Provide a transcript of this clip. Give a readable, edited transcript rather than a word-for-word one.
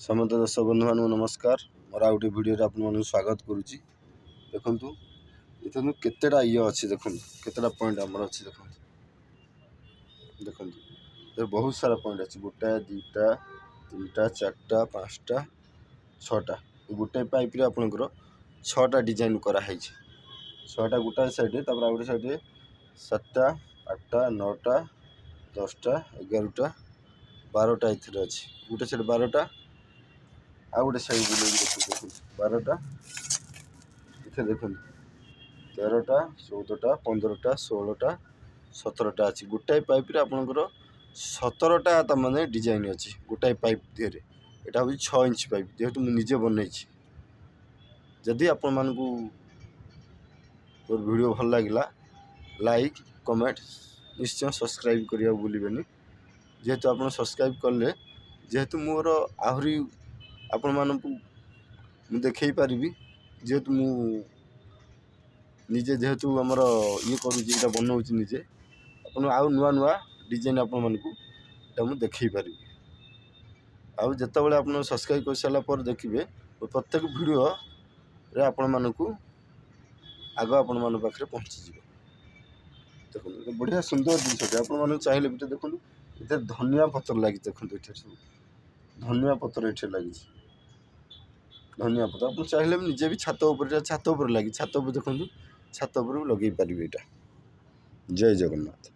समस्त दर्शक बंधु मान नमस्कार। मोर आउ गोटे वीडियो आपको स्वागत करुच्ची। देखु इतना केतेटा ये अच्छी देखो केतेटा पॉइंट आमर अच्छी देखो देखो बहुत सारा पॉइंट अच्छी गोटाए दुईटा तीनटा चार्टा पाँचटा छटा गोटे पाइप रे आपनकर छटा डिजाइन कराई छटा गोटाए साइड आउ गोटे साइड सातटा आठटा नौटा 10टा 11टा 12टा इधर अच्छी गोटे साइड 12टा आउ गोटे साइड देखो 12टा इथे देखो 13टा 14टा 15टा 16टा 17टा अच्छी गोटाए पाइप रे आपनकर 17टा तमाने डिजाइन अच्छी गोटाए पाइप दिहरे एटा हो 6 इंच पाइप जेहेतु मुझे निजे बनई जदि आपण मानकू मोर वीडियो भल लगिला लाइक कमेंट निश्चय सब्सक्राइब करिया भूलिबेनी जेहेतु आप सब्सक्राइब कले जेहेतु मोर आहरी आपण मानकू देखई पारिबी जेहेतु मु निजे जेहेतु आमर ये करूँ बनाऊँ निजे आप आउ नुआ नुआ डिजाइन आपण मानकू मु देखई पारिबी आउ जितेबाला आप सब्सक्राइब कर सारा पर देखिए प्रत्येक वीडियो रे आपण मानकू आग आपण मान पाखे पहुँची देखो बढ़िया सुंदर जिनस आप चाहिए भी देखो इधर धनिया पत्र लगी देखो ये सब धनिया पत्र ये लगी धनिया पत्र आप चाहिए भी निजे भी छात उपर लगी छात देखो छात लगे पारे। जय जगन्नाथ।